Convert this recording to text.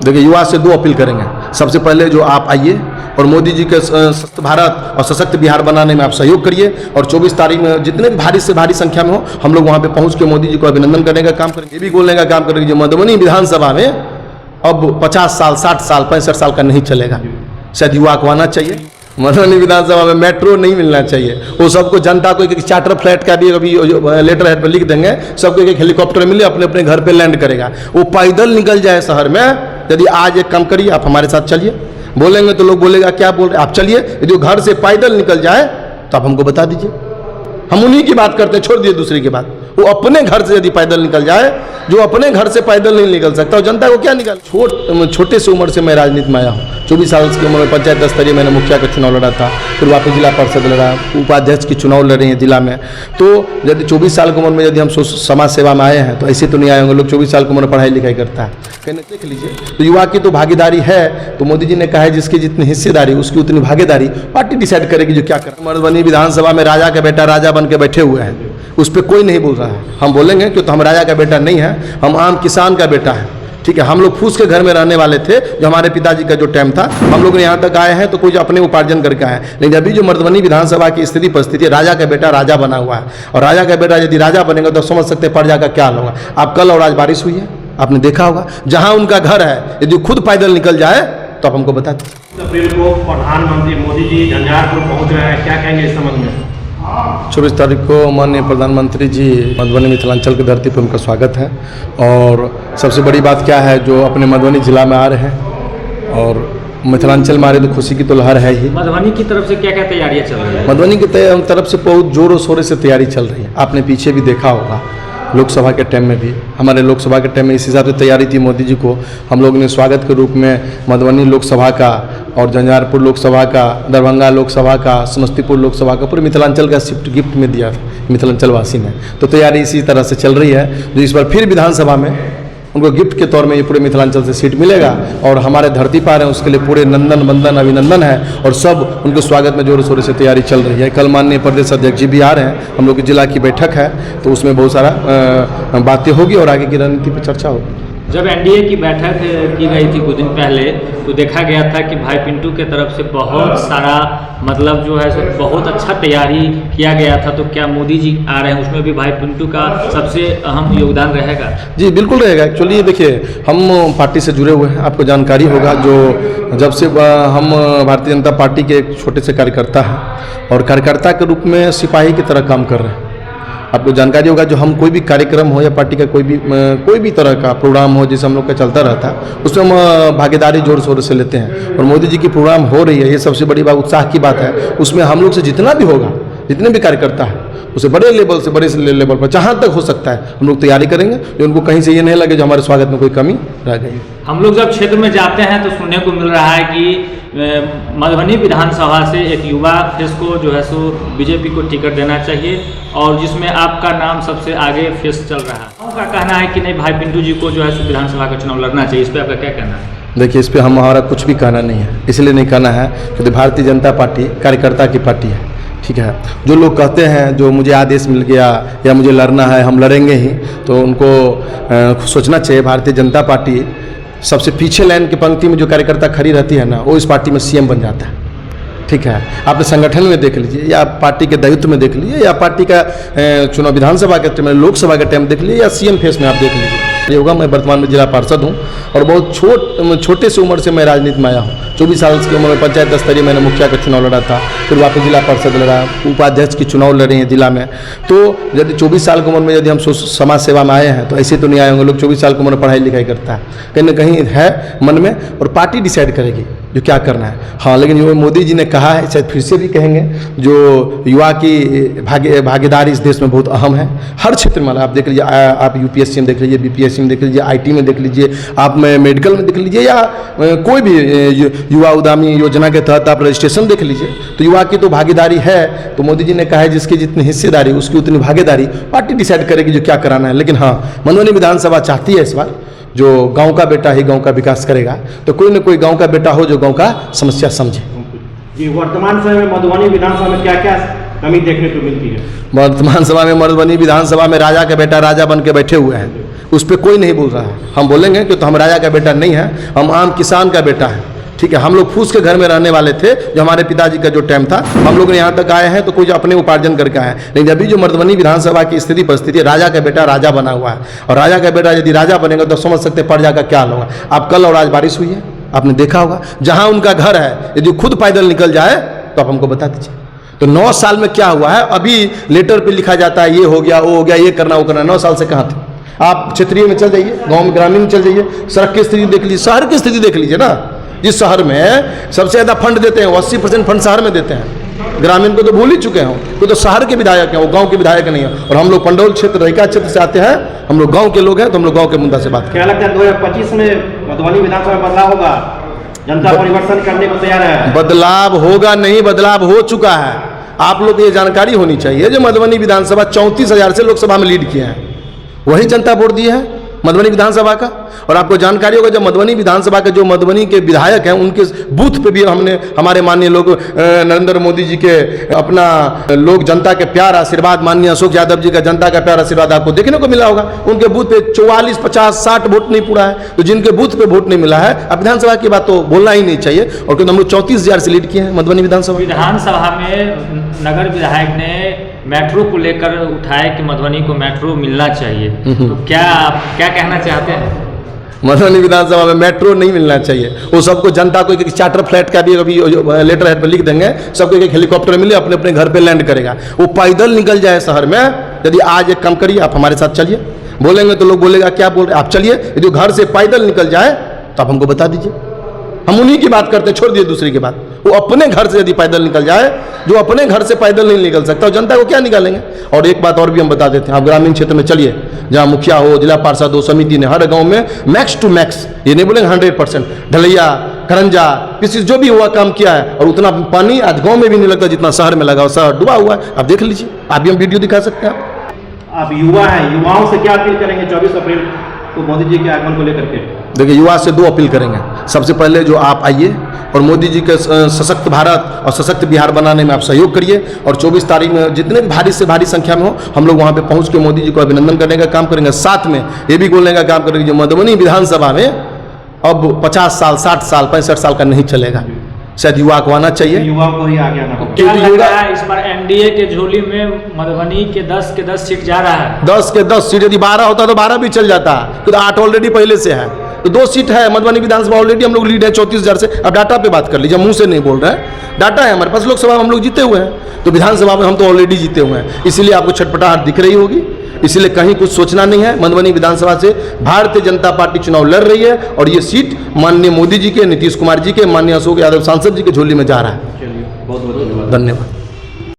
देखिए, युवा से 2 अपील करेंगे। सबसे पहले जो आप आइए और मोदी जी के स्वस्थ भारत और सशक्त बिहार बनाने में आप सहयोग करिए, और 24 तारीख में जितने भी भारी से भारी संख्या में हो, हम लोग वहाँ पे पहुँच के मोदी जी को अभिनंदन करने का काम करेंगे। ये भी बोलने का काम करेंगे जो मधुबनी विधानसभा में अब 50 साल, 60 साल, 65 साल का नहीं चलेगा। शायद युवा को आना चाहिए। मधुबनी विधानसभा में मेट्रो नहीं मिलना चाहिए। वो सबको, जनता को एक चार्टर फ्लाइट का भी अभी लेटर हेड पर लिख देंगे, सबको एक हेलीकॉप्टर मिले, अपने अपने घर पे लैंड करेगा। वो पैदल निकल जाए शहर में। यदि आज एक काम करिए, आप हमारे साथ चलिए। बोलेंगे तो लोग बोलेगा क्या बोल रहे, आप चलिए। यदि घर से पैदल निकल जाए तो आप हमको बता दीजिए। हम उन्हीं की बात करते हैं, छोड़ दिए दूसरी की बात। वो अपने घर से यदि पैदल निकल जाए, जो अपने घर से पैदल नहीं निकल सकता, और जनता को क्या निकल। छोटे से उम्र से मैं राजनीति में आया हूँ। 24 साल की उम्र में पंचायत स्तरीय मैंने मुखिया का चुनाव लड़ा था, फिर वापस जिला परिषद लड़ा, उपाध्यक्ष की चुनाव लड़े हैं जिला में। तो यदि 24 साल की उम्र में यदि हम समाज सेवा में आए हैं तो ऐसे तो नहीं आए होंगे। लोग 24 साल की उम्र में पढ़ाई लिखाई करता है, कहने देख लीजिए। तो युवा की तो भागीदारी है। तो मोदी जी ने कहा है जिसकी जितनी हिस्सेदारी उसकी उतनी भागीदारी। पार्टी डिसाइड करेगी जो क्या करें। मधुबनी विधानसभा में राजा का बेटा राजा बन के बैठे हुए हैं, उस पर कोई नहीं बोल रहा है। हम बोलेंगे कि तो हम राजा का बेटा नहीं है, हम आम किसान का बेटा है। ठीक है, हम लोग फूस के घर में रहने वाले थे। जो हमारे पिताजी का जो टाइम था, हम लोग यहाँ तक आए हैं तो कुछ अपने उपार्जन करके आए हैं। लेकिन अभी जो मधुबनी विधानसभा की स्थिति परिस्थिति, राजा का बेटा राजा बना हुआ है। और राजा का बेटा यदि राजा बनेगा तो समझ सकते हैं प्रजा का क्या हाल होगा। आप कल और आज बारिश हुई है, आपने देखा होगा। जहाँ उनका घर है, यदि खुद पैदल निकल जाए तो आप हमको बता दें। अप्रैल को प्रधानमंत्री मोदी जी झंझारपुर पहुँच रहे हैं, क्या कहेंगे इस संबंध में? 24 तारीख को माननीय प्रधानमंत्री जी मधुबनी मिथिलांचल की धरती पर उनका स्वागत है। और सबसे बड़ी बात क्या है, जो अपने मधुबनी जिला में आ रहे हैं और मिथिलांचल में आ रहे, तो खुशी की तो लहर है ही। मधुबनी की तरफ से क्या क्या तैयारियां चल रही है? मधुबनी की तरफ से बहुत जोरों शोरों से तैयारी चल रही है। आपने पीछे भी देखा होगा, लोकसभा के टाइम में भी, हमारे लोकसभा के टाइम में इस हिसाब से तैयारी थी। मोदी जी को हम लोग ने स्वागत के रूप में मधुबनी लोकसभा का और झंझारपुर लोकसभा का, दरभंगा लोकसभा का, समस्तीपुर लोकसभा का, पूरे मिथिलांचल का शिफ्ट गिफ्ट में दिया मिथिलांचल वासी ने। तो तैयारी इसी तरह से चल रही है। जो इस बार फिर विधानसभा में उनको गिफ्ट के तौर में ये पूरे मिथिलांचल से सीट मिलेगा और हमारे धरती पर हैं, उसके लिए पूरे नंदन बंदन अभिनंदन है। और सब उनके स्वागत में जोरों शोरों से तैयारी चल रही है। कल माननीय प्रदेश अध्यक्ष जी भी आ रहे हैं, हम लोग की जिला की बैठक है, तो उसमें बहुत सारा बातें होगी और आगे की रणनीति पर चर्चा होगी। जब एनडीए की बैठक की गई थी कुछ दिन पहले, तो देखा गया था कि भाई पिंटू के तरफ से बहुत सारा मतलब जो है सो बहुत अच्छा तैयारी किया गया था। तो क्या मोदी जी आ रहे हैं, उसमें भी भाई पिंटू का सबसे अहम योगदान रहेगा? जी बिल्कुल रहेगा। एक्चुअली देखिए, हम पार्टी से जुड़े हुए हैं, आपको जानकारी होगा। जो जब से हम भारतीय जनता पार्टी के एक छोटे से कार्यकर्ता हैं और कार्यकर्ता के रूप में सिपाही की तरह काम कर रहे हैं। आपको जानकारी होगा, जो हम कोई भी कार्यक्रम हो या पार्टी का कोई भी तरह का प्रोग्राम हो जैसे हम लोग का चलता रहता है, उसमें हम भागीदारी जोर शोर से लेते हैं। और मोदी जी की प्रोग्राम हो रही है, ये सबसे बड़ी बात, उत्साह की बात है। उसमें हम लोग से जितना भी होगा, जितने भी कार्यकर्ता है, उसे बड़े लेवल से बड़े लेवल पर जहाँ तक हो सकता है हम लोग तैयारी करेंगे, जो उनको कहीं से ये नहीं लगे जो हमारे स्वागत में कोई कमी रह गई। हम लोग जब क्षेत्र में जाते हैं तो सुनने को मिल रहा है कि मधुबनी विधानसभा से एक युवा फेस को जो है सो बीजेपी को टिकट देना चाहिए, और जिसमें आपका नाम सबसे आगे फेस चल रहा है। उनका कहना है कि नहीं, भाई पिंटू जी को जो है सो विधानसभा का चुनाव लड़ना चाहिए। इस पर आपका क्या कहना है? देखिए, इस पर हमारा कुछ भी कहना नहीं है। इसलिए नहीं कहना है क्योंकि भारतीय जनता पार्टी कार्यकर्ता की पार्टी है। ठीक है, जो लोग कहते हैं जो मुझे आदेश मिल गया या मुझे लड़ना है, हम लड़ेंगे ही, तो उनको सोचना चाहिए भारतीय जनता पार्टी सबसे पीछे लाइन की पंक्ति में जो कार्यकर्ता खड़ी रहती है ना, वो इस पार्टी में सीएम बन जाता है। ठीक है, आपने संगठन में देख लीजिए या पार्टी के दायित्व में देख लीजिए या पार्टी का चुनाव विधानसभा के टाइम, लोकसभा के टाइम देख लीजिए या सीएम फेस में आप देख लीजिए। ये होगा, मैं वर्तमान में जिला पार्षद हूँ और बहुत छोटे से उम्र से मैं राजनीति में आया हूँ। 24 साल की उम्र में पंचायत स्तरीय मैंने मुखिया का चुनाव लड़ा था, फिर वापस जिला परिषद लड़ा, उपाध्यक्ष की चुनाव लड़े हैं जिला में। तो यदि 24 साल की उम्र में यदि हम समाज सेवा में आए हैं तो ऐसे तो नहीं आए होंगे। लोग 24 साल की उम्र में पढ़ाई लिखाई करता है, कहीं ना कहीं है मन में, और पार्टी डिसाइड करेगी जो क्या करना है। हाँ, लेकिन जो मोदी जी ने कहा है, शायद फिर से भी कहेंगे, जो युवा की भागीदारी इस देश में बहुत अहम है। हर क्षेत्र में आप देख लीजिए, आप यूपीएससी में देख लीजिए, बीपीएससी में देख लीजिए, आईटी में देख लीजिए, आप मेडिकल में देख लीजिए, या कोई भी युवा उद्यमी योजना के तहत आप रजिस्ट्रेशन देख लीजिए। तो युवा की तो भागीदारी है। तो मोदी जी ने कहा है जिसकी जितनी हिस्सेदारी उसकी उतनी भागीदारी। पार्टी डिसाइड करेगी जो क्या कराना है। लेकिन हाँ, मधुबनी विधानसभा चाहती है इस बार जो गांव का बेटा ही गांव का विकास करेगा, तो कोई न कोई गांव का बेटा हो जो गांव का समस्या समझे। जी, वर्तमान समय में मधुबनी विधानसभा में क्या क्या कमी देखने को मिलती है? वर्तमान समय में मधुबनी विधानसभा में राजा का बेटा राजा बन के बैठे हुए हैं, उस पर कोई नहीं बोल रहा है। हम बोलेंगे कि तो हम राजा का बेटा नहीं है, हम आम किसान का बेटा है। ठीक है, हम लोग फूस के घर में रहने वाले थे जो हमारे पिताजी का जो टाइम था, हम लोग यहाँ तक आए हैं तो कुछ अपने उपार्जन करके आए हैं। लेकिन अभी जो मधुबनी विधानसभा की स्थिति परिस्थिति, राजा का बेटा राजा बना हुआ है, और राजा का बेटा यदि राजा बनेगा तो समझ सकते प्रजा का क्या होगा। आप कल और आज बारिश हुई है, आपने देखा होगा, जहाँ उनका घर है यदि खुद पैदल निकल जाए तो आप हमको बता दीजिए। तो 9 साल में क्या हुआ है? अभी लेटर पे लिखा जाता है ये हो गया, वो हो गया, ये करना वो करना। 9 साल से कहाँ थे आप? क्षेत्रीय में चल जाइए, गांव में, ग्रामीण में चल जाइए, सड़क की स्थिति देख लीजिए, शहर की स्थिति देख लीजिए ना। जिस शहर में सबसे ज़्यादा फंड देते हैं, 80% फंड शहर में देते हैं, ग्रामीण को तो भूल ही चुके हैं। वो तो शहर के विधायक हैं, वो गांव के विधायक नहीं है। और हम लोग पंडौल क्षेत्र, रहिका क्षेत्र से आते हैं, हम लोग गाँव के लोग हैं, तो हम लोग गाँव के मुद्दा से बात करें। क्या लगता है 2025 में मधुबनी विधानसभा में बदलाव होगा? जनता परिवर्तन करने को तैयार है? बदलाव होगा नहीं, बदलाव हो चुका है। आप लोग ये जानकारी होनी चाहिए, जो मधुबनी विधानसभा 34,000 से लोकसभा में लीड किए हैं, वही जनता वोट दी है मधुबनी विधानसभा का। और आपको जानकारी होगा, जब मधुबनी विधानसभा के जो मधुबनी के विधायक हैं, उनके बूथ पे भी हमने, हमारे माननीय लोग नरेंद्र मोदी जी के अपना लोग जनता के प्यार आशीर्वाद, माननीय अशोक यादव जी का जनता का प्यार आशीर्वाद आपको देखने को मिला होगा। उनके बूथ पे 44, 50, 60 वोट नहीं पूरा है। तो जिनके बूथ पे वोट नहीं मिला है, अब विधानसभा की बात तो बोलना ही नहीं चाहिए। और क्योंकि हम लोग 34,000 से लीड किए हैं मधुबनी विधानसभा। विधानसभा में नगर विधायक ने मेट्रो को लेकर उठाए कि मधुबनी को मेट्रो मिलना चाहिए, तो क्या कहना चाहते हैं? मधुबनी विधानसभा में मेट्रो नहीं मिलना चाहिए। वो सबको, जनता को एक चार्टर फ्लाइट का भी अभी लेटर हेड पर लिख देंगे, सबको एक हेलीकॉप्टर मिले, अपने अपने घर पे लैंड करेगा। वो पैदल निकल जाए शहर में। यदि आज एक काम करिए, आप हमारे साथ चलिए, बोलेंगे तो लोग बोलेगा क्या बोल रहे, आप चलिए। यदि घर से पैदल निकल जाए तो आप हमको बता दीजिए। हम उन्हीं की बात करते, छोड़ दिए दूसरी की बात। वो अपने घर से यदि पैदल निकल जाए, जो अपने घर से पैदल नहीं निकल सकता, जनता को क्या निकालेंगे? और एक बात और भी हम बता देते हैं, आप ग्रामीण क्षेत्र में चलिए, जहाँ मुखिया हो, जिला पार्षद हो, समिति ने हर गांव में मैक्स टू मैक्स, ये नहीं बोलेंगे 100%, ढलैया, करंजा, किसी जो भी हुआ काम किया है। और उतना पानी आज गाँव में भी नहीं लगता जितना शहर में लगा, शहर डूबा हुआ है। आप देख लीजिए, आप भी हम वीडियो दिखा सकते हैं। आप युवा हैं, युवाओं से क्या अपील करेंगे 24 अप्रैल को मोदी जी के आगमन को लेकर के? देखिए, युवा से 2 अपील करेंगे। सबसे पहले जो आप आइए और मोदी जी के सशक्त भारत और सशक्त बिहार बनाने में आप सहयोग करिए। और 24 तारीख में जितने भी भारी से भारी संख्या में हो, हम लोग वहाँ पे पहुँच के मोदी जी को अभिनंदन करने का काम करेंगे। साथ में ये भी बोलने का काम करेंगे, जो मधुबनी विधानसभा में अब 50 साल, 60 साल, 65 साल का नहीं चलेगा। शायद युवा को आना चाहिए, युवाओं को ही आगे आना होगा। क्या लग रहा है इस बार एनडीए के झोली में मधुबनी के 10 सीट जा रहा है? 10 के 10 सीट, यदि 12 होता तो 12 भी चल जाता, तो 8 ऑलरेडी पहले से है। तो 2 सीट है मधुबनी विधानसभा, ऑलरेडी हम लोग लीड है 34,000 से। अब डाटा पे बात कर लीजिए, मुंह से नहीं बोल रहे हैं, डाटा है हमारे पास। लोकसभा में हम लोग जीते हुए हैं, तो विधानसभा में हम तो ऑलरेडी जीते हुए हैं। इसीलिए आपको छटपटाहट दिख रही होगी, इसलिए कहीं कुछ सोचना नहीं है। मधुबनी विधानसभा से भारतीय जनता पार्टी चुनाव लड़ रही है, और ये सीट माननीय मोदी जी के, नीतीश कुमार जी के, माननीय अशोक यादव सांसद जी के झोली में जा रहा है। चलिए, बहुत बहुत धन्यवाद।